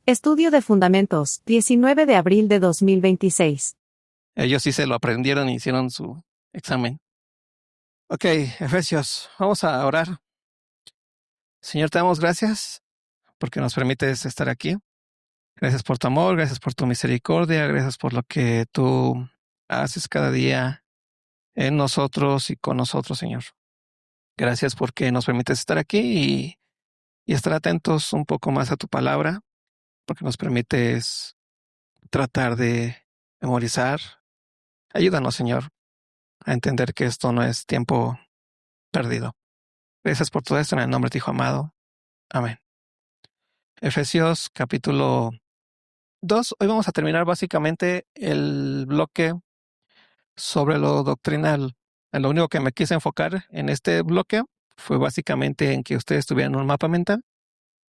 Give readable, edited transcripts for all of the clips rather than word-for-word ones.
Estudio de Fundamentos, 19 de abril de 2026. Ellos sí se lo aprendieron y hicieron su examen. Ok, Efesios, vamos a orar. Señor, te damos gracias porque nos permites estar aquí. Gracias por tu amor, gracias por tu misericordia, gracias por lo que tú haces cada día en nosotros y con nosotros, Señor. Gracias porque nos permites estar aquí y estar atentos un poco más a tu palabra, porque nos permites tratar de memorizar. Ayúdanos, Señor, a entender que esto no es tiempo perdido. Gracias por todo esto en el nombre de tu Hijo amado. Amén. Efesios capítulo 2. Hoy vamos a terminar básicamente el bloque sobre lo doctrinal. Lo único que me quise enfocar en este bloque fue básicamente en que ustedes tuvieran un mapa mental,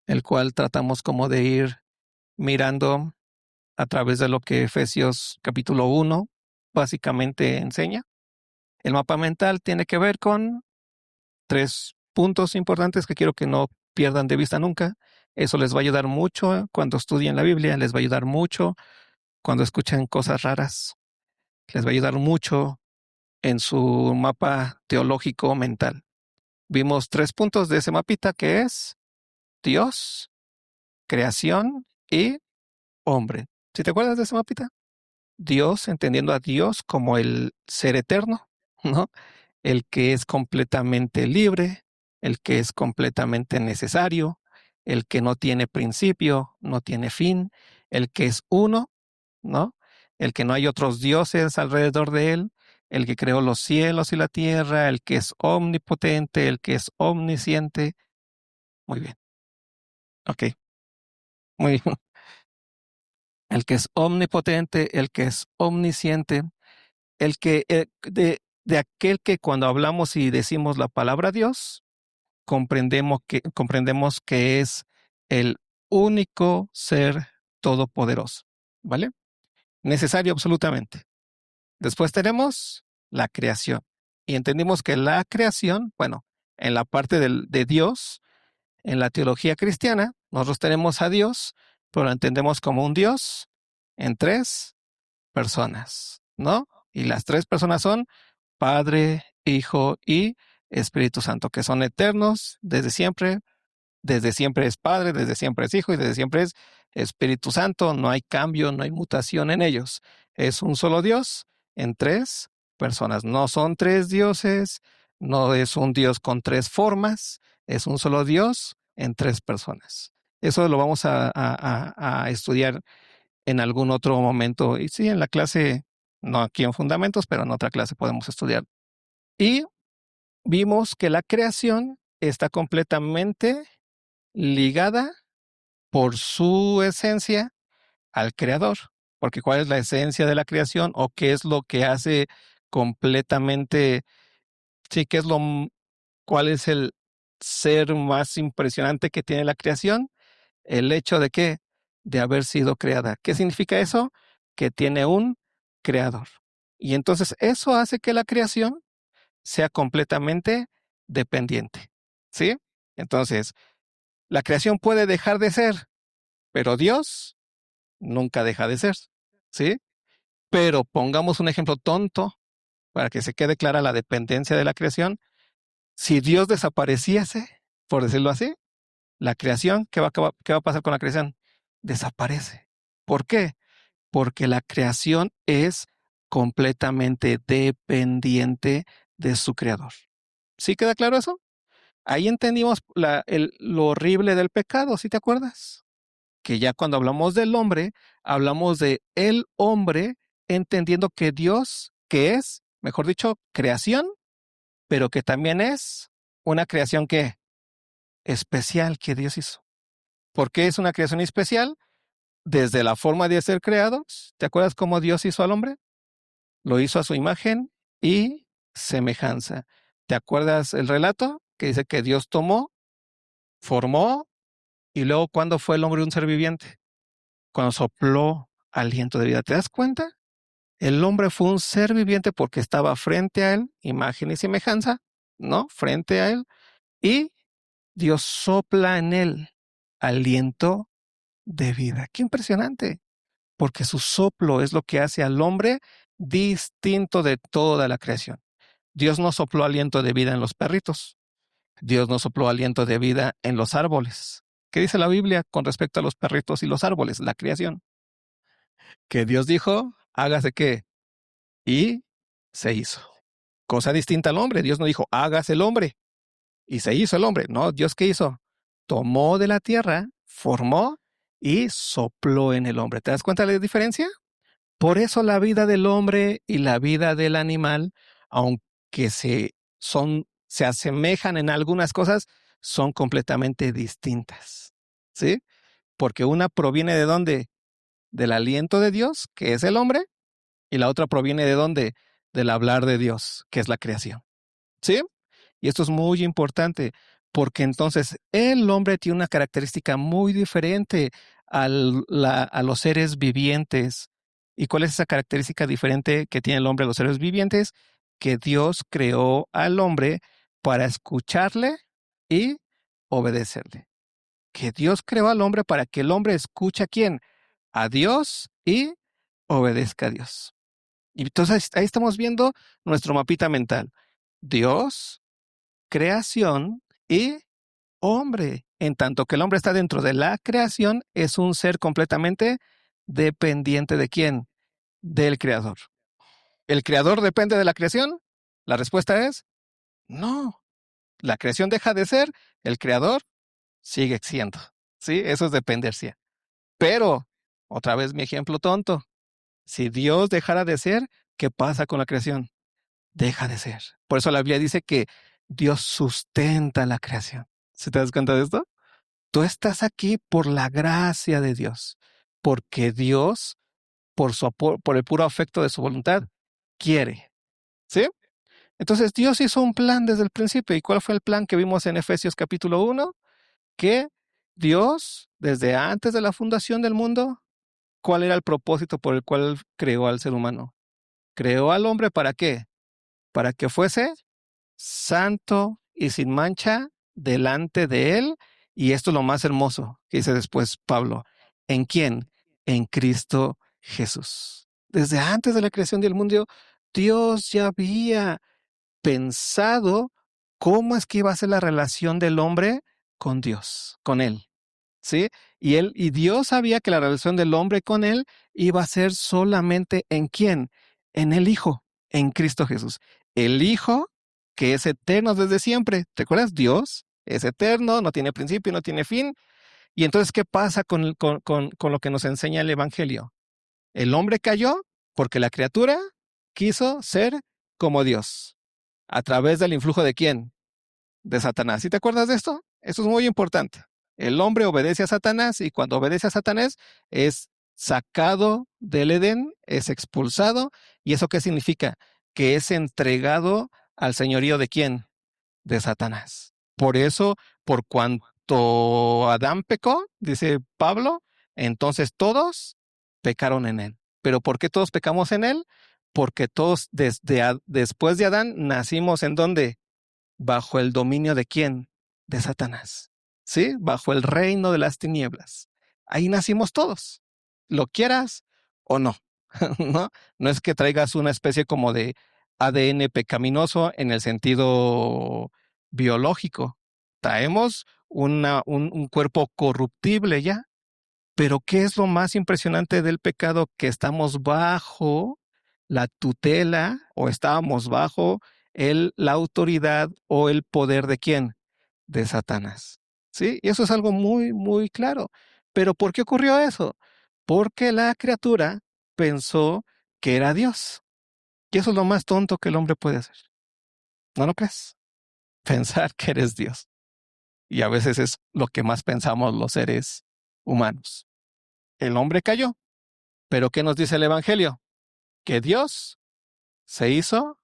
el cual tratamos como de ir mirando a través de lo que Efesios capítulo 1 básicamente enseña. El mapa mental tiene que ver con 3 puntos importantes que quiero que no pierdan de vista nunca. Eso les va a ayudar mucho cuando estudien la Biblia, les va a ayudar mucho cuando escuchen cosas raras, les va a ayudar mucho en su mapa teológico mental. Vimos 3 puntos de ese mapita que es Dios, creación y hombre. ¿Sí te acuerdas de ese mapita? Dios, entendiendo a Dios como el ser eterno, ¿no? El que es completamente libre, el que es completamente necesario, el que no tiene principio, no tiene fin, el que es uno, ¿no? El que no hay otros dioses alrededor de él, el que creó los cielos y la tierra, el que es omnipotente, el que es omnisciente. Muy bien. Ok. Muy bien. El que es omnipotente, el que es omnisciente, el que de aquel que cuando hablamos y decimos la palabra Dios, comprendemos que es el único ser todopoderoso, ¿vale? Necesario absolutamente. Después tenemos la creación. Y entendimos que la creación, bueno, en la parte de Dios, en la teología cristiana, nosotros tenemos a Dios, pero lo entendemos como un Dios en 3 personas, ¿no? Y las 3 personas son Padre, Hijo y Espíritu Santo, que son eternos desde siempre es Padre, desde siempre es Hijo y desde siempre es Espíritu Santo. No hay cambio, no hay mutación en ellos. Es un solo Dios en 3 personas. No son 3 dioses, no es un Dios con 3 formas, es un solo Dios en 3 personas. Eso lo vamos a estudiar en algún otro momento. Y sí, en la clase, no aquí en Fundamentos, pero en otra clase podemos estudiar. Y vimos que la creación está completamente ligada por su esencia al creador. Porque ¿cuál es la esencia de la creación o qué es lo que hace completamente, sí, cuál es el ser más impresionante que tiene la creación? El hecho de que, de haber sido creada. ¿Qué significa eso? Que tiene un creador. Y entonces eso hace que la creación sea completamente dependiente. ¿Sí? Entonces, la creación puede dejar de ser, pero Dios nunca deja de ser. ¿Sí? Pero pongamos un ejemplo tonto para que se quede clara la dependencia de la creación. Si Dios desapareciese, por decirlo así, la creación, ¿qué va a pasar con la creación? Desaparece. ¿Por qué? Porque la creación es completamente dependiente de su creador. ¿Sí queda claro eso? Ahí entendimos lo horrible del pecado, ¿sí te acuerdas? Que ya cuando hablamos del hombre, hablamos de el hombre, entendiendo que Dios, que es, mejor dicho, creación, pero que también es una creación que especial que Dios hizo. ¿Por qué es una creación especial? Desde la forma de ser creados. ¿Te acuerdas cómo Dios hizo al hombre? Lo hizo a su imagen y semejanza. ¿Te acuerdas el relato que dice que Dios tomó, formó y luego cuando fue el hombre un ser viviente? Cuando sopló aliento de vida. ¿Te das cuenta? El hombre fue un ser viviente porque estaba frente a él, imagen y semejanza, ¿no? Frente a él, y Dios sopla en él aliento de vida. ¡Qué impresionante! Porque su soplo es lo que hace al hombre distinto de toda la creación. Dios no sopló aliento de vida en los perritos. Dios no sopló aliento de vida en los árboles. ¿Qué dice la Biblia con respecto a los perritos y los árboles, la creación? Que Dios dijo, hágase qué, y se hizo. Cosa distinta al hombre. Dios no dijo, hágase el hombre, y se hizo el hombre. No, Dios ¿qué hizo? Tomó de la tierra, formó y sopló en el hombre. ¿Te das cuenta de la diferencia? Por eso la vida del hombre y la vida del animal, aunque se asemejan en algunas cosas, son completamente distintas. ¿Sí? Porque una proviene de dónde? Del aliento de Dios, que es el hombre, y la otra proviene de dónde? Del hablar de Dios, que es la creación. ¿Sí? Y esto es muy importante, porque entonces el hombre tiene una característica muy diferente a los seres vivientes. ¿Y cuál es esa característica diferente que tiene el hombre a los seres vivientes? Que Dios creó al hombre para escucharle y obedecerle. Que Dios creó al hombre para que el hombre escuche a quién? A Dios y obedezca a Dios. Y entonces ahí estamos viendo nuestro mapita mental. Dios, creación y hombre. En tanto que el hombre está dentro de la creación, es un ser completamente dependiente de quién? Del creador. ¿El creador depende de la creación? La respuesta es no. La creación deja de ser, el creador sigue siendo. ¿Sí? Eso es dependencia. Pero, otra vez mi ejemplo tonto. Si Dios dejara de ser, ¿qué pasa con la creación? Deja de ser. Por eso la Biblia dice que Dios sustenta la creación. ¿Se te das cuenta de esto? Tú estás aquí por la gracia de Dios, porque Dios, por el puro afecto de su voluntad, quiere. ¿Sí? Entonces Dios hizo un plan desde el principio. ¿Y cuál fue el plan que vimos en Efesios capítulo 1? Que Dios, desde antes de la fundación del mundo, ¿cuál era el propósito por el cual creó al ser humano? Creó al hombre ¿para qué? Para que fuese santo y sin mancha delante de él. Y esto es lo más hermoso que dice después Pablo. ¿En quién? En Cristo Jesús. Desde antes de la creación del mundo, Dios ya había pensado cómo es que iba a ser la relación del hombre con Dios, con él. ¿Sí? Y Dios sabía que la relación del hombre con él iba a ser solamente ¿en quién? En el Hijo, en Cristo Jesús. El Hijo que es eterno desde siempre. ¿Te acuerdas? Dios es eterno, no tiene principio, no tiene fin. Y entonces, ¿qué pasa con lo que nos enseña el Evangelio? El hombre cayó porque la criatura quiso ser como Dios. ¿A través del influjo de quién? De Satanás. ¿Sí te acuerdas de esto? Eso es muy importante. El hombre obedece a Satanás y cuando obedece a Satanás es sacado del Edén, es expulsado. ¿Y eso qué significa? Que es entregado al señorío de quién? De Satanás. Por eso, por cuanto Adán pecó, dice Pablo, entonces todos pecaron en él. ¿Pero por qué todos pecamos en él? Porque todos después de Adán nacimos en dónde? ¿Bajo el dominio de quién? De Satanás. ¿Sí? Bajo el reino de las tinieblas. Ahí nacimos todos, lo quieras o no. ¿No? No es que traigas una especie como de ADN pecaminoso en el sentido biológico. Traemos un cuerpo corruptible ya. Pero ¿qué es lo más impresionante del pecado? Que estamos bajo la tutela o estábamos bajo la autoridad o el poder de quién? De Satanás. ¿Sí? Y eso es algo muy, muy claro. Pero ¿por qué ocurrió eso? Porque la criatura pensó que era Dios. Y eso es lo más tonto que el hombre puede hacer. ¿No lo crees? Pensar que eres Dios. Y a veces es lo que más pensamos los seres humanos. El hombre cayó. Pero ¿qué nos dice el Evangelio? Que Dios se hizo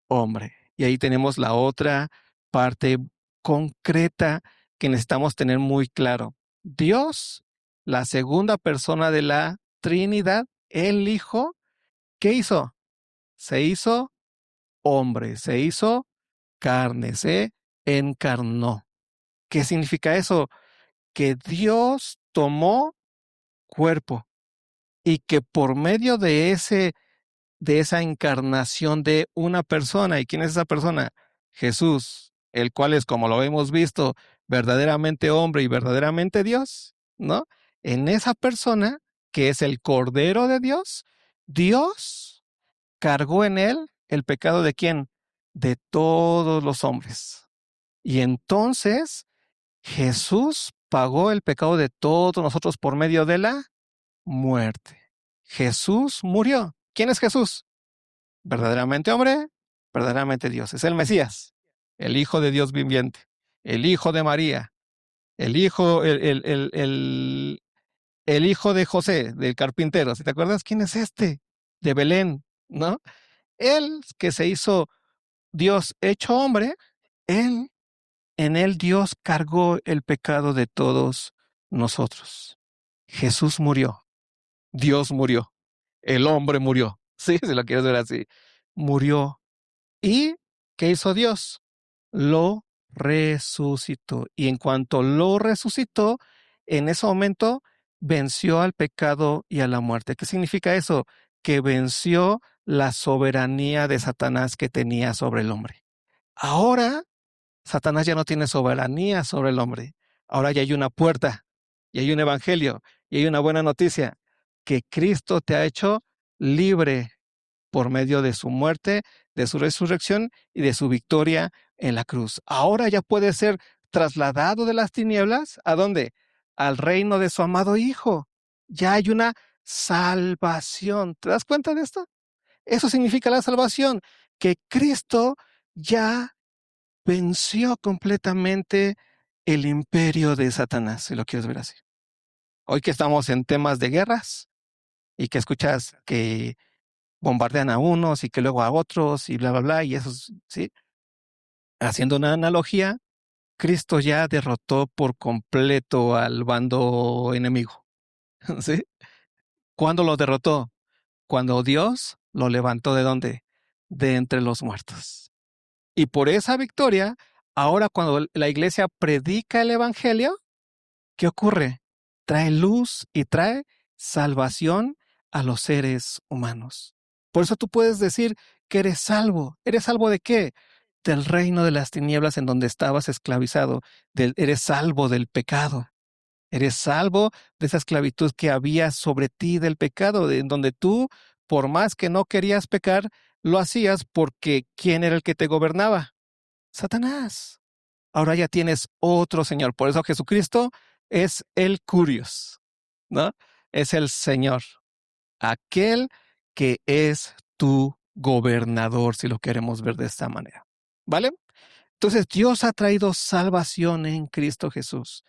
hombre. Y ahí tenemos la otra parte concreta que necesitamos tener muy claro. Dios, la segunda persona de la Trinidad, el Hijo, ¿qué hizo? Se hizo hombre, se hizo carne, se encarnó. ¿Qué significa eso? Que Dios tomó cuerpo, y que por medio de esa encarnación de una persona. ¿Y quién es esa persona? Jesús, el cual es, como lo hemos visto, verdaderamente hombre y verdaderamente Dios, ¿no? En esa persona, que es el Cordero de Dios, Dios cargó en él el pecado ¿de quién? De todos los hombres. Y entonces Jesús pagó el pecado de todos nosotros por medio de la muerte. Jesús murió. ¿Quién es Jesús? Verdaderamente hombre, verdaderamente Dios. Es el Mesías, el Hijo de Dios viviente, el Hijo de María, el Hijo, el Hijo de José, del carpintero. ¿Sí te acuerdas quién es este? De Belén, ¿no? Él que se hizo Dios hecho hombre, él, en él Dios cargó el pecado de todos nosotros. Jesús murió, Dios murió, el hombre murió. Sí, si lo quieres ver así. Murió. ¿Y qué hizo Dios? Lo resucitó. Y en cuanto lo resucitó, en ese momento venció al pecado y a la muerte. ¿Qué significa eso? Que venció la soberanía de Satanás que tenía sobre el hombre. Ahora, Satanás ya no tiene soberanía sobre el hombre. Ahora ya hay una puerta, y hay un evangelio, y hay una buena noticia, que Cristo te ha hecho libre por medio de su muerte, de su resurrección y de su victoria en la cruz. Ahora ya puede ser trasladado de las tinieblas, ¿a dónde? Al reino de su amado Hijo. Ya hay una salvación. ¿Te das cuenta de esto? Eso significa la salvación, que Cristo ya venció completamente el imperio de Satanás, si lo quieres ver así. Hoy que estamos en temas de guerras y que escuchas que bombardean a unos y que luego a otros y bla, bla, bla, y eso, ¿sí? Haciendo una analogía, Cristo ya derrotó por completo al bando enemigo, ¿sí? ¿Cuándo lo derrotó? Cuando Dios lo levantó ¿de dónde? De entre los muertos. Y por esa victoria, ahora cuando la iglesia predica el evangelio, ¿qué ocurre? Trae luz y trae salvación a los seres humanos. Por eso tú puedes decir que eres salvo. ¿Eres salvo de qué? Del reino de las tinieblas en donde estabas esclavizado. Eres salvo del pecado. Eres salvo de esa esclavitud que había sobre ti del pecado, en donde tú, por más que no querías pecar, lo hacías porque ¿quién era el que te gobernaba? Satanás. Ahora ya tienes otro Señor. Por eso Jesucristo es el Curios, ¿no? Es el Señor, aquel que es tu gobernador, si lo queremos ver de esta manera. ¿Vale? Entonces, Dios ha traído salvación en Cristo Jesús.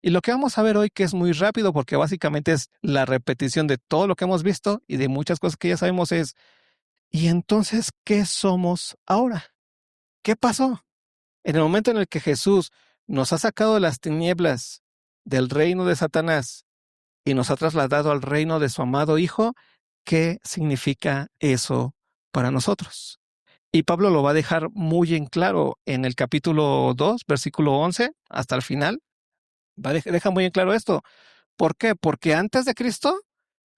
Y lo que vamos a ver hoy, que es muy rápido, porque básicamente es la repetición de todo lo que hemos visto y de muchas cosas que ya sabemos, es, ¿y entonces qué somos ahora? ¿Qué pasó? En el momento en el que Jesús nos ha sacado de las tinieblas del reino de Satanás y nos ha trasladado al reino de su amado Hijo, ¿qué significa eso para nosotros? Y Pablo lo va a dejar muy en claro en el capítulo 2, versículo 11, hasta el final. Deja muy en claro esto. ¿Por qué? Porque antes de Cristo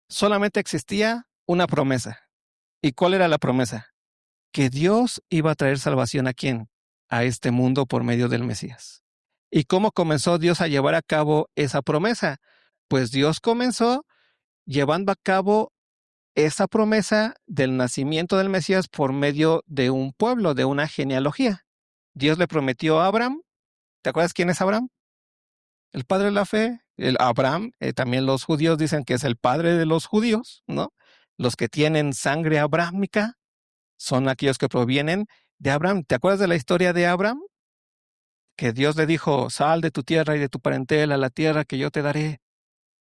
solamente existía una promesa. ¿Y cuál era la promesa? Que Dios iba a traer salvación ¿a quién? A este mundo por medio del Mesías. ¿Y cómo comenzó Dios a llevar a cabo esa promesa? Pues Dios comenzó llevando a cabo esa promesa del nacimiento del Mesías por medio de un pueblo, de una genealogía. Dios le prometió a Abraham. ¿Te acuerdas quién es Abraham? El padre de la fe. El Abraham, también los judíos dicen que es el padre de los judíos, ¿no? Los que tienen sangre abrámica son aquellos que provienen de Abraham. ¿Te acuerdas de la historia de Abraham? Que Dios le dijo, sal de tu tierra y de tu parentela a la tierra que yo te daré,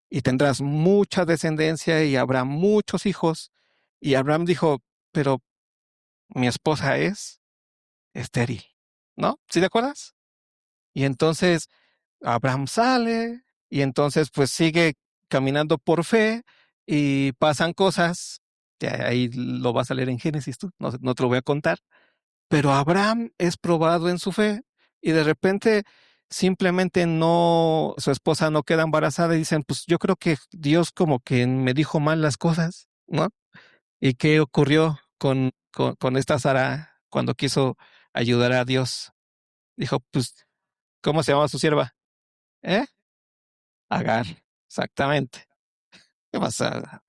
y tendrás mucha descendencia y habrá muchos hijos. Y Abraham dijo, pero mi esposa es estéril, ¿no? ¿Sí te acuerdas? Y entonces Abraham sale y entonces pues sigue caminando por fe y pasan cosas. Ya ahí lo vas a leer en Génesis tú, no te lo voy a contar. Pero Abraham es probado en su fe y de repente simplemente no, su esposa no queda embarazada y dicen, pues yo creo que Dios como que me dijo mal las cosas, ¿no? ¿Y qué ocurrió con esta Sara cuando quiso ayudar a Dios? Dijo, pues, ¿cómo se llama su sierva? ¿Eh? Agar, exactamente. ¿Qué pasa?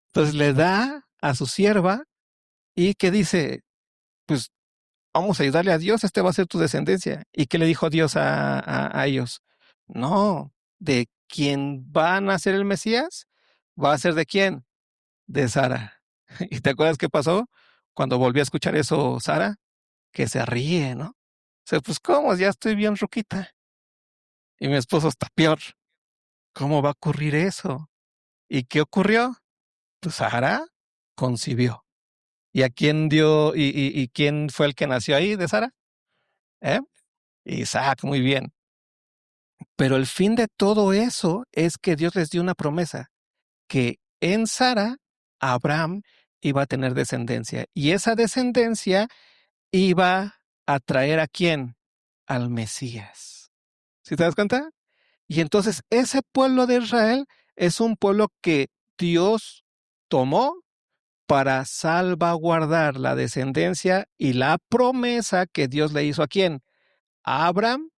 Entonces le da a su sierva y que dice, pues vamos a ayudarle a Dios, este va a ser tu descendencia. ¿Y qué le dijo Dios a ellos? No, de quien va a nacer el Mesías, va a ser de quién? De Sara. ¿Y te acuerdas qué pasó? Cuando volvió a escuchar eso, Sara, que se ríe, ¿no? O sea, pues cómo, ya estoy bien ruquita. Y mi esposo está peor. ¿Cómo va a ocurrir eso? ¿Y qué ocurrió? Pues Sara concibió. ¿Y a quién dio, y quién fue el que nació ahí de Sara? ¿Eh? Isaac, muy bien. Pero el fin de todo eso es que Dios les dio una promesa, que en Sara, Abraham iba a tener descendencia. Y esa descendencia iba a traer a quién? Al Mesías. ¿Sí te das cuenta? Y entonces ese pueblo de Israel es un pueblo que Dios tomó para salvaguardar la descendencia y la promesa que Dios le hizo a quién? A Abraham.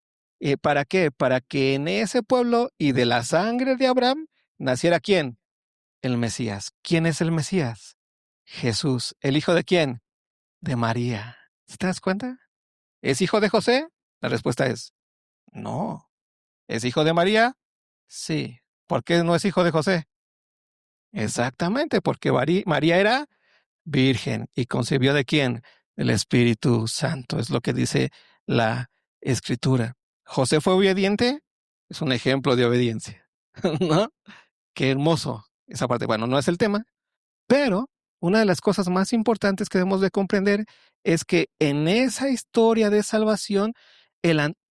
¿Para qué? Para que en ese pueblo y de la sangre de Abraham naciera quién? El Mesías. ¿Quién es el Mesías? Jesús. ¿El hijo de quién? De María. ¿Sí te das cuenta? ¿Es hijo de José? La respuesta es no. ¿Es hijo de María? Sí. ¿Por qué no es hijo de José? Exactamente, porque María era virgen y concebió de quién? Del Espíritu Santo, es lo que dice la Escritura. ¿José fue obediente? Es un ejemplo de obediencia, ¿no? Qué hermoso esa parte. Bueno, no es el tema, pero una de las cosas más importantes que debemos de comprender es que en esa historia de salvación,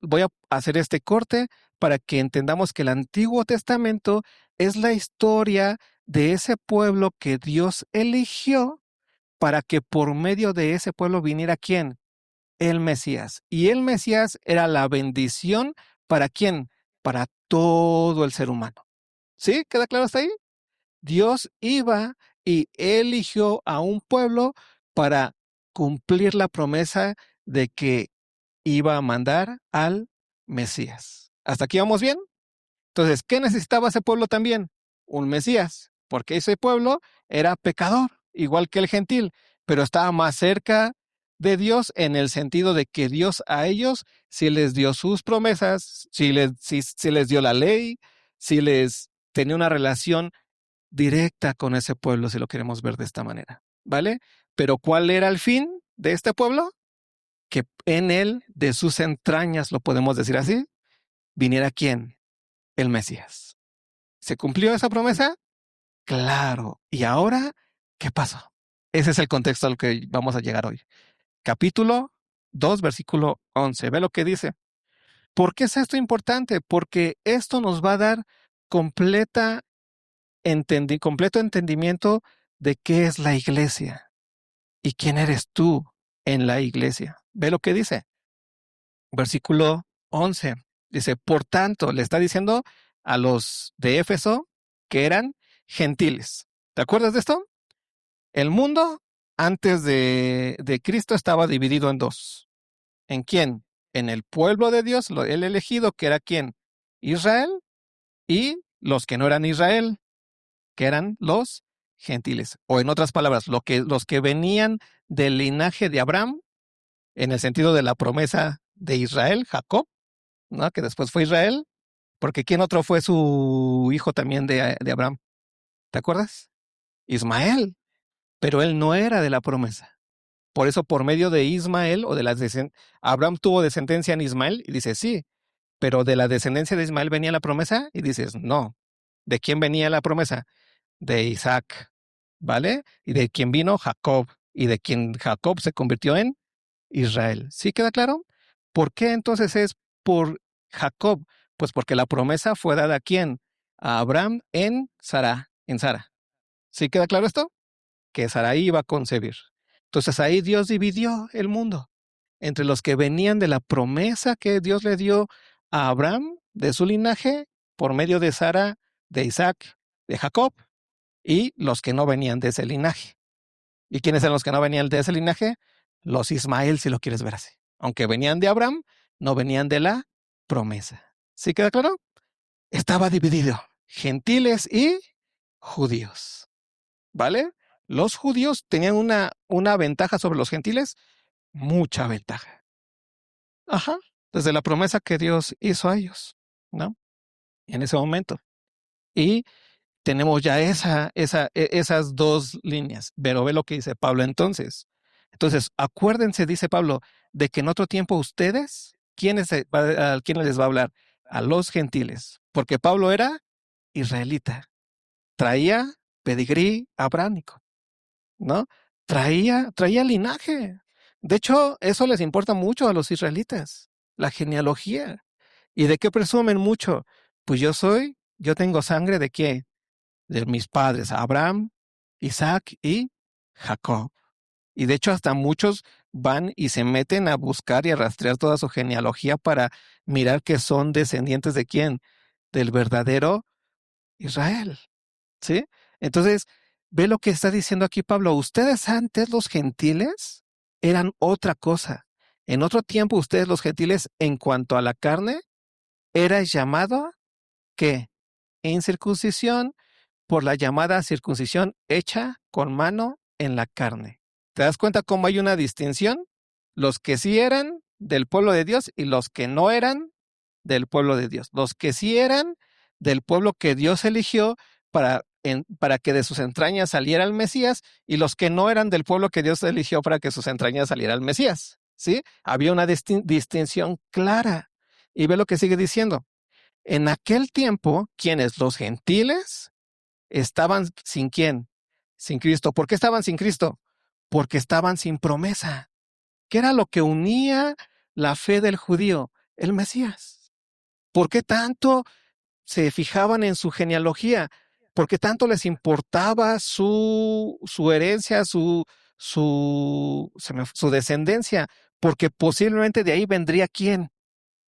voy a hacer este corte para que entendamos que el Antiguo Testamento es la historia de ese pueblo que Dios eligió para que por medio de ese pueblo viniera quién? El Mesías. Y el Mesías era la bendición para quién? Para todo el ser humano. ¿Sí? ¿Queda claro hasta ahí? Dios iba y eligió a un pueblo para cumplir la promesa de que iba a mandar al Mesías. ¿Hasta aquí vamos bien? Entonces, ¿qué necesitaba ese pueblo también? Un Mesías, porque ese pueblo era pecador, igual que el gentil, pero estaba más cerca de Dios en el sentido de que Dios a ellos sí les dio sus promesas, sí les dio la ley, sí les tenía una relación directa con ese pueblo, si lo queremos ver de esta manera, ¿vale? Pero ¿cuál era el fin de este pueblo? Que en él, de sus entrañas, lo podemos decir así, viniera quién? El Mesías. ¿Se cumplió esa promesa? Claro. ¿Y ahora qué pasó? Ese es el contexto al que vamos a llegar hoy. Capítulo 2, versículo 11. Ve lo que dice. ¿Por qué es esto importante? Porque esto nos va a dar completo entendimiento de qué es la iglesia y quién eres tú en la iglesia. Ve lo que dice. Versículo 11. Dice, por tanto, le está diciendo a los de Éfeso que eran gentiles. ¿Te acuerdas de esto? El mundo antes de Cristo estaba dividido en dos. ¿En quién? En el pueblo de Dios, el elegido, que era quién? Israel, y los que no eran Israel, que eran los gentiles. O en otras palabras, los que venían del linaje de Abraham, en el sentido de la promesa de Israel, Jacob, ¿no? Que después fue Israel, porque ¿quién otro fue su hijo también de Abraham? ¿Te acuerdas? Ismael, pero él no era de la promesa. Por eso, por medio de Ismael o de Abraham tuvo descendencia en Ismael y dice, sí, pero de la descendencia de Ismael venía la promesa y dices, no. ¿De quién venía la promesa? De Isaac, ¿vale? Y de quién vino Jacob y de quien Jacob se convirtió en Israel. ¿Sí queda claro? ¿Por qué entonces es por Jacob? Pues porque la promesa fue dada a quién? A Abraham en Sara. ¿Sí queda claro esto? Que Sarai iba a concebir. Entonces ahí Dios dividió el mundo entre los que venían de la promesa que Dios le dio a Abraham, de su linaje, por medio de Sara, de Isaac, de Jacob, y los que no venían de ese linaje. ¿Y quiénes eran los que no venían de ese linaje? Los Ismael, si lo quieres ver así. Aunque venían de Abraham, no venían de la promesa. ¿Sí queda claro? Estaba dividido, gentiles y judíos, ¿vale? Los judíos tenían una ventaja sobre los gentiles, mucha ventaja. Ajá, desde la promesa que Dios hizo a ellos, ¿no? En ese momento. Y tenemos ya esas dos líneas. Pero ve lo que dice Pablo entonces. Entonces, acuérdense, dice Pablo, de que en otro tiempo ustedes, ¿a quiénes les va a hablar? A los gentiles. Porque Pablo era israelita. Traía pedigrí abránico, ¿no? Traía linaje. De hecho, eso les importa mucho a los israelitas, la genealogía. ¿Y de qué presumen mucho? Pues yo tengo sangre de qué? De mis padres, Abraham, Isaac y Jacob. Y de hecho, hasta muchos van y se meten a buscar y a rastrear toda su genealogía para mirar que son descendientes de quién? Del verdadero Israel. ¿Sí? Entonces, ve lo que está diciendo aquí Pablo. Ustedes antes, los gentiles, eran otra cosa. En otro tiempo, ustedes, los gentiles, en cuanto a la carne, era llamado, ¿qué? Incircuncisión por la llamada circuncisión hecha con mano en la carne. ¿Te das cuenta cómo hay una distinción? Los que sí eran del pueblo de Dios y los que no eran del pueblo de Dios. Los que sí eran del pueblo que Dios eligió para que de sus entrañas saliera el Mesías, y los que no eran del pueblo que Dios eligió para que sus entrañas saliera el Mesías. ¿Sí? Había una distinción clara. Y ve lo que sigue diciendo. En aquel tiempo, ¿quiénes? Los gentiles estaban sin quién, sin Cristo. ¿Por qué estaban sin Cristo? Porque estaban sin promesa. ¿Qué era lo que unía la fe del judío? El Mesías. ¿Por qué tanto se fijaban en su genealogía? ¿Por qué tanto les importaba su herencia, su descendencia? Porque posiblemente de ahí vendría quién?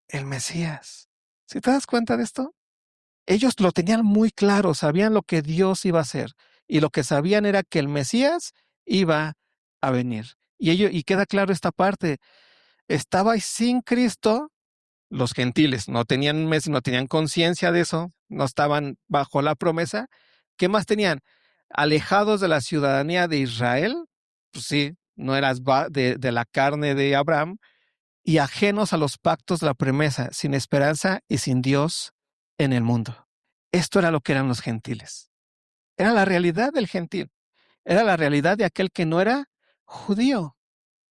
El Mesías. ¿Sí te das cuenta de esto? Ellos lo tenían muy claro, sabían lo que Dios iba a hacer, y lo que sabían era que el Mesías iba a venir. Y queda claro esta parte, estabais sin Cristo, los gentiles no tenían no tenían conciencia de eso, no estaban bajo la promesa. ¿Qué más tenían? Alejados de la ciudadanía de Israel, pues sí, no eras de la carne de Abraham, y ajenos a los pactos de la promesa, sin esperanza y sin Dios en el mundo. Esto era lo que eran los gentiles. Era la realidad del gentil. Era la realidad de aquel que no era judío.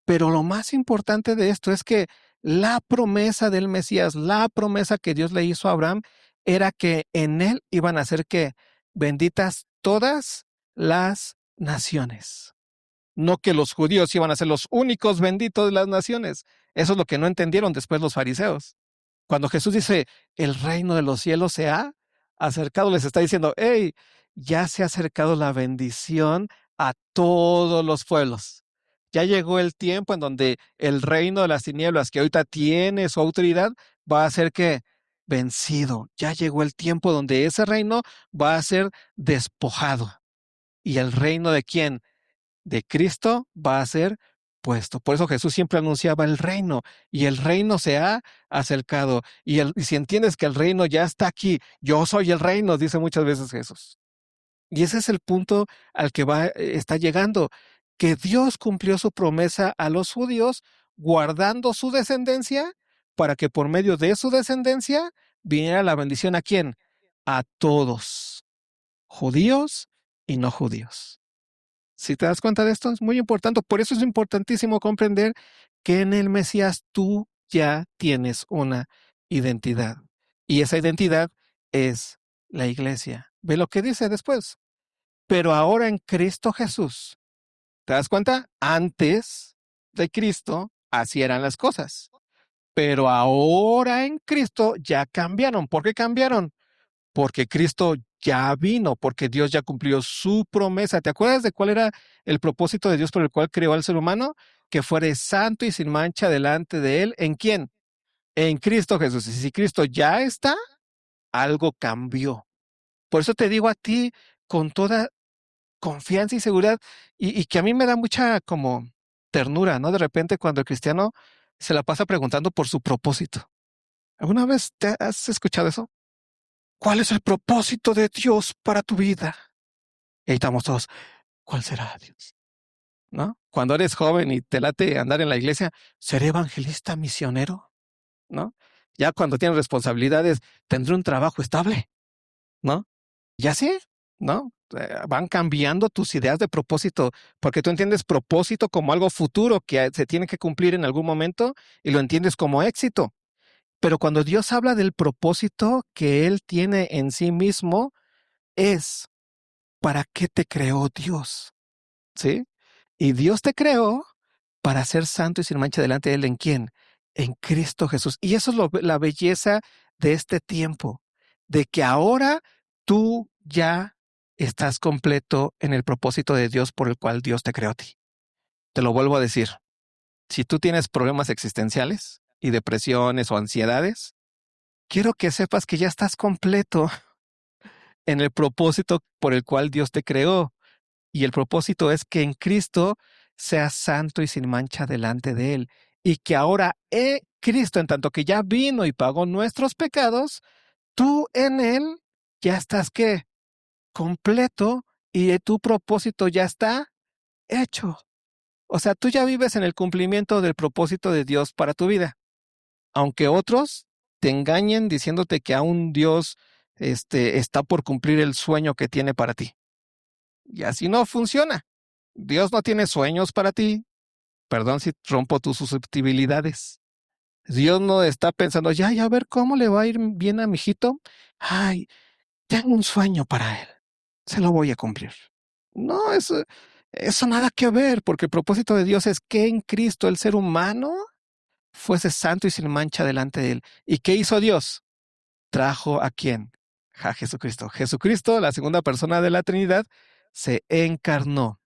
Pero lo más importante de esto es que la promesa del Mesías, la promesa que Dios le hizo a Abraham, era que en él iban a ser que benditas todas las naciones. No que los judíos iban a ser los únicos benditos de las naciones. Eso es lo que no entendieron después los fariseos. Cuando Jesús dice, el reino de los cielos se ha acercado, les está diciendo, hey, ya se ha acercado la bendición a todos los pueblos. Ya llegó el tiempo en donde el reino de las tinieblas, que ahorita tiene su autoridad, va a ser que vencido. Ya llegó el tiempo donde ese reino va a ser despojado. ¿Y el reino de quién? De Cristo va a ser puesto. Por eso Jesús siempre anunciaba el reino, y el reino se ha acercado. Y si entiendes que el reino ya está aquí, yo soy el reino, dice muchas veces Jesús. Y ese es el punto al que está llegando, que Dios cumplió su promesa a los judíos guardando su descendencia para que por medio de su descendencia viniera la bendición. ¿A quién? A todos, judíos y no judíos. Si te das cuenta de esto, es muy importante. Por eso es importantísimo comprender que en el Mesías tú ya tienes una identidad. Y esa identidad es la iglesia. Ve lo que dice después. Pero ahora en Cristo Jesús, ¿te das cuenta? Antes de Cristo, así eran las cosas. Pero ahora en Cristo ya cambiaron. ¿Por qué cambiaron? Porque Cristo ya vino, porque Dios ya cumplió su promesa. ¿Te acuerdas de cuál era el propósito de Dios por el cual creó al ser humano? Que fuere santo y sin mancha delante de Él. ¿En quién? En Cristo Jesús. Y si Cristo ya está, algo cambió. Por eso te digo a ti con toda confianza y seguridad, y que a mí me da mucha como ternura, ¿no? De repente cuando el cristiano se la pasa preguntando por su propósito. ¿Alguna vez te has escuchado eso? ¿Cuál es el propósito de Dios para tu vida? Y ahí estamos todos. ¿Cuál será, Dios? ¿No? Cuando eres joven y te late andar en la iglesia, ¿seré evangelista misionero? ¿No? Ya cuando tienes responsabilidades, ¿tendré un trabajo estable? ¿No? Y así, ¿no? Van cambiando tus ideas de propósito, porque tú entiendes propósito como algo futuro que se tiene que cumplir en algún momento y lo entiendes como éxito. Pero cuando Dios habla del propósito que Él tiene en sí mismo, es ¿para qué te creó Dios? ¿Sí? Y Dios te creó para ser santo y sin mancha delante de Él. ¿En quién? En Cristo Jesús. Y eso es la belleza de este tiempo, de que ahora tú ya estás completo en el propósito de Dios por el cual Dios te creó a ti. Te lo vuelvo a decir. Si tú tienes problemas existenciales y depresiones o ansiedades, quiero que sepas que ya estás completo en el propósito por el cual Dios te creó. Y el propósito es que en Cristo seas santo y sin mancha delante de Él. Y que ahora Cristo, en tanto que ya vino y pagó nuestros pecados, tú en Él ya estás ¿qué? Completo, y tu propósito ya está hecho. O sea, tú ya vives en el cumplimiento del propósito de Dios para tu vida. Aunque otros te engañen diciéndote que aún Dios está por cumplir el sueño que tiene para ti. Y así no funciona. Dios no tiene sueños para ti. Perdón si rompo tus susceptibilidades. Dios no está pensando, ya, a ver cómo le va a ir bien a mi hijito. Ay, tengo un sueño para él. Se lo voy a cumplir. No, eso nada que ver, porque el propósito de Dios es que en Cristo el ser humano fuese santo y sin mancha delante de Él. ¿Y qué hizo Dios? ¿Trajo a quién? A Jesucristo. Jesucristo, la segunda persona de la Trinidad, se encarnó,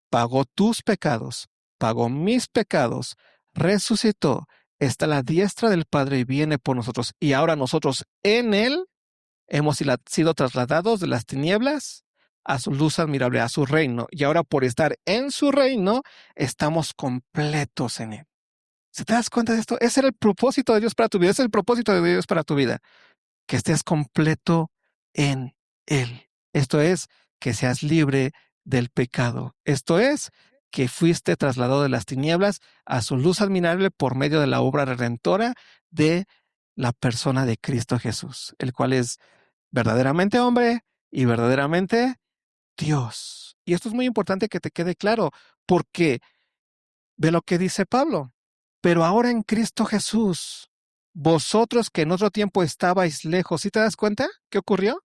pagó tus pecados, pagó mis pecados, resucitó, está a la diestra del Padre y viene por nosotros. Y ahora nosotros en Él hemos sido trasladados de las tinieblas a su luz admirable, a su reino. Y ahora por estar en su reino, estamos completos en Él. ¿Se te das cuenta de esto? Ese era el propósito de Dios para tu vida. Ese es el propósito de Dios para tu vida. Que estés completo en Él. Esto es, que seas libre del pecado. Esto es, que fuiste trasladado de las tinieblas a su luz admirable por medio de la obra redentora de la persona de Cristo Jesús, el cual es verdaderamente hombre y verdaderamente Dios. Y esto es muy importante que te quede claro, porque ve lo que dice Pablo. Pero ahora en Cristo Jesús, vosotros que en otro tiempo estabais lejos, ¿sí te das cuenta qué ocurrió?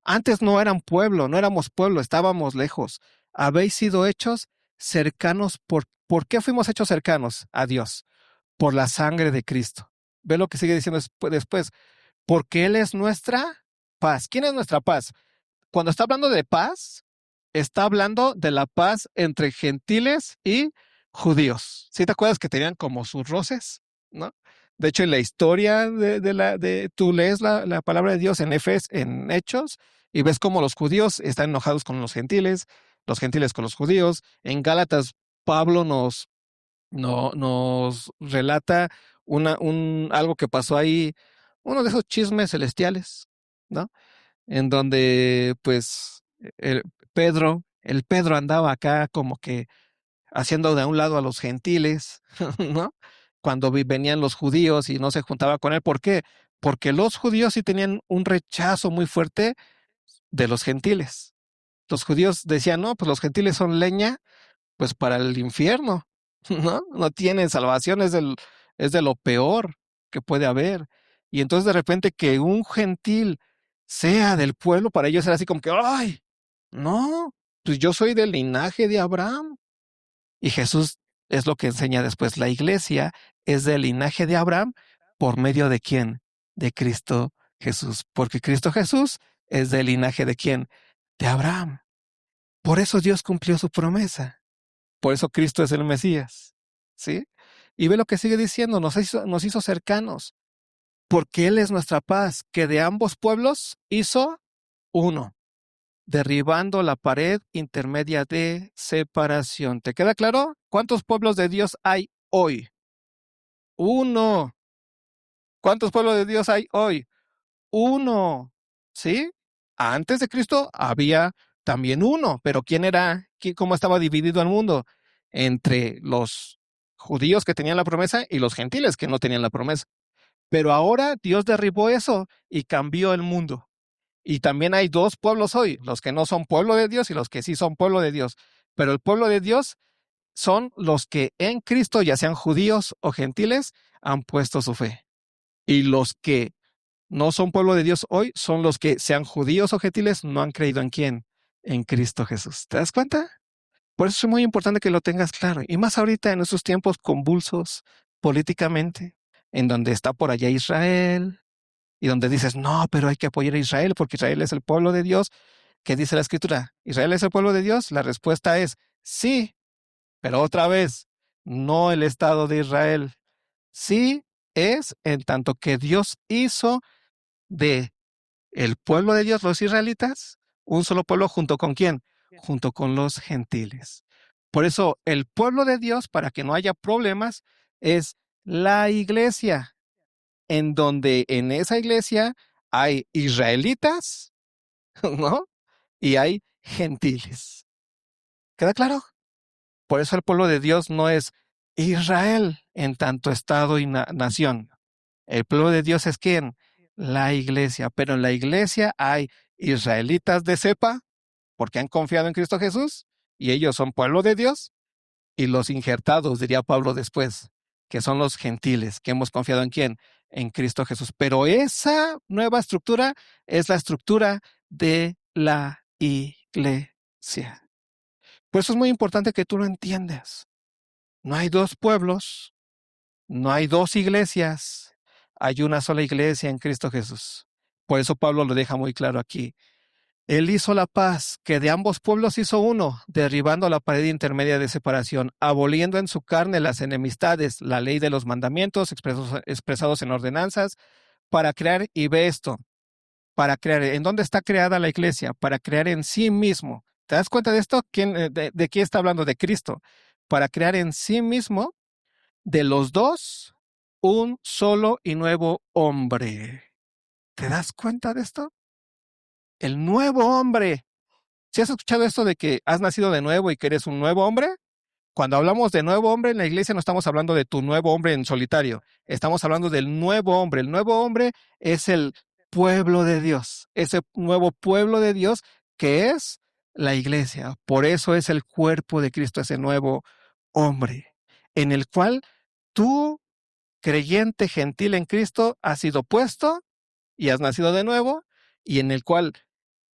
Antes no eran pueblo, no éramos pueblo, estábamos lejos. Habéis sido hechos cercanos. ¿Por qué fuimos hechos cercanos a Dios? Por la sangre de Cristo. Ve lo que sigue diciendo después. Porque Él es nuestra paz. ¿Quién es nuestra paz? Cuando está hablando de paz, está hablando de la paz entre gentiles y judíos. ¿Sí te acuerdas que tenían como sus roces? ¿No? De hecho, en la historia tú lees la palabra de Dios en Hechos, y ves cómo los judíos están enojados con los gentiles con los judíos. En Gálatas, Pablo nos relata algo que pasó ahí, uno de esos chismes celestiales, ¿no? En donde pues el Pedro andaba acá como que haciendo de un lado a los gentiles, ¿no? Cuando venían los judíos y no se juntaba con él. ¿Por qué? Porque los judíos sí tenían un rechazo muy fuerte de los gentiles. Los judíos decían, no, pues los gentiles son leña, pues para el infierno, ¿no? No tienen salvación, es de lo peor que puede haber. Y entonces de repente que un gentil sea del pueblo, para ellos era así como que, ay, no, pues yo soy del linaje de Abraham. Y Jesús es lo que enseña después. La iglesia es del linaje de Abraham por medio de quién? De Cristo Jesús. Porque Cristo Jesús es del linaje ¿de quién? De Abraham. Por eso Dios cumplió su promesa. Por eso Cristo es el Mesías. ¿Sí? Y ve lo que sigue diciendo, nos hizo cercanos, porque Él es nuestra paz, que de ambos pueblos hizo uno, derribando la pared intermedia de separación. ¿Te queda claro? ¿Cuántos pueblos de Dios hay hoy? Uno. ¿Cuántos pueblos de Dios hay hoy? Uno. ¿Sí? Antes de Cristo había también uno, pero ¿quién era? ¿Cómo estaba dividido el mundo? Entre los judíos que tenían la promesa y los gentiles que no tenían la promesa. Pero ahora Dios derribó eso y cambió el mundo. Y también hay dos pueblos hoy, los que no son pueblo de Dios y los que sí son pueblo de Dios. Pero el pueblo de Dios son los que en Cristo, ya sean judíos o gentiles, han puesto su fe. Y los que no son pueblo de Dios hoy son los que, sean judíos o gentiles, no han creído en quién, en Cristo Jesús. ¿Te das cuenta? Por eso es muy importante que lo tengas claro. Y más ahorita en estos tiempos convulsos políticamente, en donde está por allá Israel, y donde dices, no, pero hay que apoyar a Israel porque Israel es el pueblo de Dios. ¿Qué dice la Escritura? ¿Israel es el pueblo de Dios? La respuesta es sí, pero otra vez, no el Estado de Israel. Sí es en tanto que Dios hizo de el pueblo de Dios, los israelitas, un solo pueblo junto con quién? Junto con los gentiles. Por eso el pueblo de Dios, para que no haya problemas, es la iglesia, en donde en esa iglesia hay israelitas, ¿no? Y hay gentiles. ¿Queda claro? Por eso el pueblo de Dios no es Israel en tanto estado y nación. El pueblo de Dios es ¿quién? La iglesia. Pero en la iglesia hay israelitas de cepa, porque han confiado en Cristo Jesús, y ellos son pueblo de Dios, y los injertados, diría Pablo después, que son los gentiles, que hemos confiado en quién, en Cristo Jesús. Pero esa nueva estructura es la estructura de la iglesia. Por eso es muy importante que tú lo entiendas. No hay dos pueblos, no hay dos iglesias, hay una sola iglesia en Cristo Jesús. Por eso Pablo lo deja muy claro aquí. Él hizo la paz, que de ambos pueblos hizo uno, derribando la pared intermedia de separación, aboliendo en su carne las enemistades, la ley de los mandamientos expresados en ordenanzas, para crear, y ve esto, para crear, ¿en dónde está creada la iglesia? Para crear en sí mismo. ¿Te das cuenta de esto? ¿De quién está hablando? De Cristo. Para crear en sí mismo, de los dos, un solo y nuevo hombre. ¿Te das cuenta de esto? El nuevo hombre. ¿Si has escuchado esto de que has nacido de nuevo y que eres un nuevo hombre? Cuando hablamos de nuevo hombre en la iglesia no estamos hablando de tu nuevo hombre en solitario, estamos hablando del nuevo hombre. El nuevo hombre es el pueblo de Dios, ese nuevo pueblo de Dios que es la iglesia. Por eso es el cuerpo de Cristo, ese nuevo hombre, en el cual tú, creyente gentil en Cristo, has sido puesto y has nacido de nuevo, y en el cual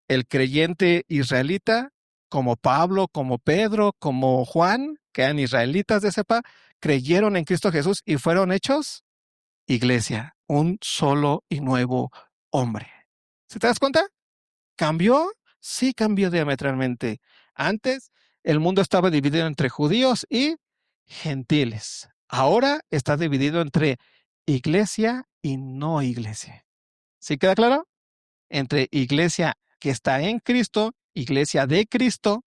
el creyente israelita, como Pablo, como Pedro, como Juan, que eran israelitas de cepa, creyeron en Cristo Jesús y fueron hechos iglesia, un solo y nuevo hombre. ¿Se te das cuenta? ¿Cambió? Sí, cambió diametralmente. Antes, el mundo estaba dividido entre judíos y gentiles. Ahora está dividido entre iglesia y no iglesia. ¿Sí queda claro? Entre iglesia que está en Cristo, iglesia de Cristo,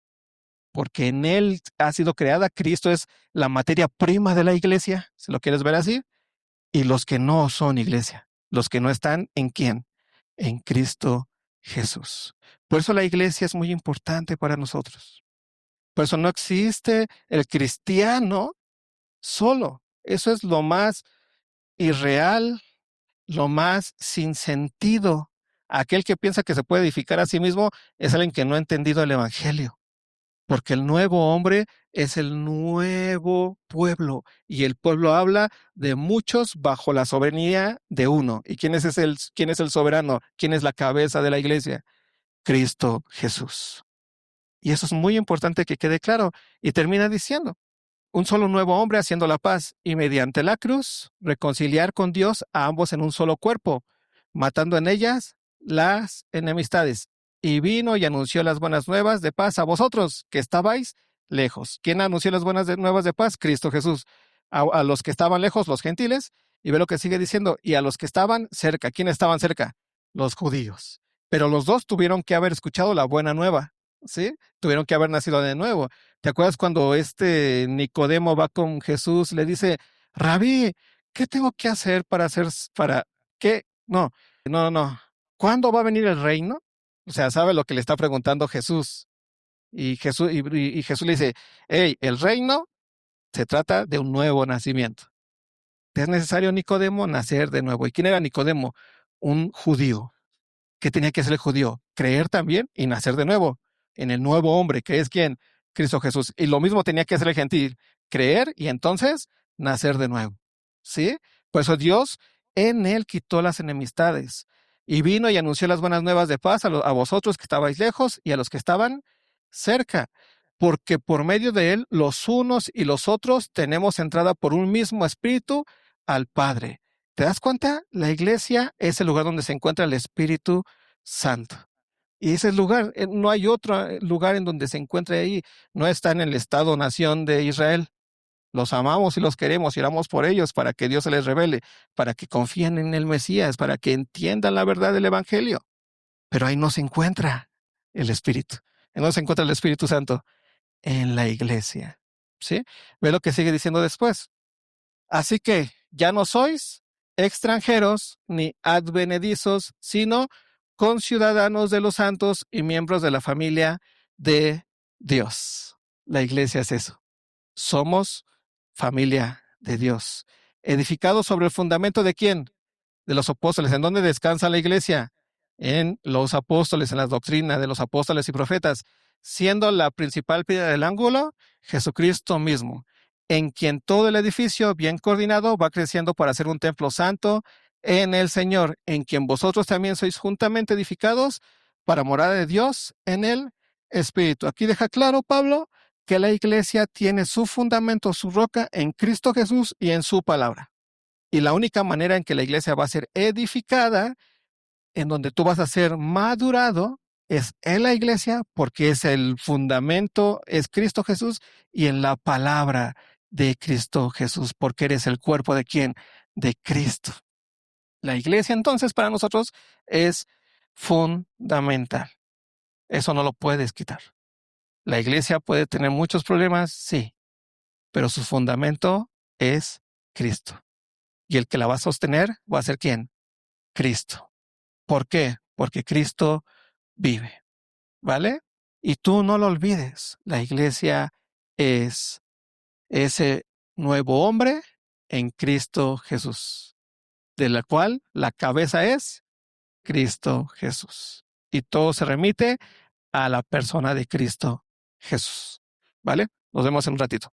porque en Él ha sido creada. Cristo es la materia prima de la iglesia, si lo quieres ver así, y los que no son iglesia, los que no están en quién, en Cristo Jesús. Por eso la iglesia es muy importante para nosotros. Por eso no existe el cristiano solo. Eso es lo más irreal, lo más sin sentido. Aquel que piensa que se puede edificar a sí mismo es alguien que no ha entendido el evangelio, porque el nuevo hombre es el nuevo pueblo, y el pueblo habla de muchos bajo la soberanía de uno. ¿Y quién es el soberano? ¿Quién es la cabeza de la iglesia? Cristo Jesús. Y eso es muy importante que quede claro. Y termina diciendo, un solo nuevo hombre haciendo la paz, y mediante la cruz reconciliar con Dios a ambos en un solo cuerpo, matando en ellas las enemistades y vino y anunció las buenas nuevas de paz a vosotros que estabais lejos. ¿Quién anunció las buenas nuevas de paz? Cristo Jesús. A los que estaban lejos, los gentiles, y ve lo que sigue diciendo, y a los que estaban cerca. ¿Quién estaban cerca? Los judíos. Pero los dos tuvieron que haber escuchado la buena nueva, ¿sí? Tuvieron que haber nacido de nuevo. ¿Te acuerdas cuando este Nicodemo va con Jesús, le dice, Rabí, ¿qué tengo que hacer para qué? No, no, no. ¿Cuándo va a venir el reino? O sea, sabe lo que le está preguntando Jesús. Y Jesús le dice, hey, el reino se trata de un nuevo nacimiento. Es necesario, Nicodemo, nacer de nuevo. ¿Y quién era Nicodemo? Un judío. ¿Qué tenía que hacer el judío? Creer también y nacer de nuevo en el nuevo hombre, que es quien, Cristo Jesús. Y lo mismo tenía que hacer el gentil, creer y entonces nacer de nuevo. ¿Sí? Por eso Dios en él quitó las enemistades y vino y anunció las buenas nuevas de paz a vosotros que estabais lejos y a los que estaban cerca, porque por medio de él los unos y los otros tenemos entrada por un mismo espíritu al Padre. ¿Te das cuenta? La iglesia es el lugar donde se encuentra el Espíritu Santo. Y ese lugar, no hay otro lugar en donde se encuentre ahí. No está en el Estado-nación de Israel. Los amamos y los queremos y oramos por ellos para que Dios se les revele, para que confíen en el Mesías, para que entiendan la verdad del Evangelio. Pero ahí no se encuentra el Espíritu. ¿En dónde se encuentra el Espíritu Santo? En la iglesia. ¿Sí? Ve lo que sigue diciendo después. Así que ya no sois extranjeros ni advenedizos, sino conciudadanos de los santos y miembros de la familia de Dios. La iglesia es eso. Somos familia de Dios. ¿Edificados sobre el fundamento de quién? De los apóstoles. ¿En dónde descansa la iglesia? En los apóstoles, en la doctrina de los apóstoles y profetas, siendo la principal piedra del ángulo Jesucristo mismo, en quien todo el edificio bien coordinado va creciendo para ser un templo santo en el Señor, en quien vosotros también sois juntamente edificados para morada de Dios en el Espíritu. Aquí deja claro Pablo que la iglesia tiene su fundamento, su roca en Cristo Jesús y en su palabra. Y la única manera en que la iglesia va a ser edificada, en donde tú vas a ser madurado, es en la iglesia, porque es el fundamento, es Cristo Jesús, y en la palabra de Cristo Jesús, porque eres el cuerpo de quién? De Cristo. La iglesia entonces para nosotros es fundamental. Eso no lo puedes quitar. La iglesia puede tener muchos problemas, sí, pero su fundamento es Cristo. Y el que la va a sostener va a ser ¿quién? Cristo. ¿Por qué? Porque Cristo vive, ¿vale? Y tú no lo olvides, la iglesia es ese nuevo hombre en Cristo Jesús, de la cual la cabeza es Cristo Jesús. Y todo se remite a la persona de Cristo Jesús, ¿vale? Nos vemos en un ratito.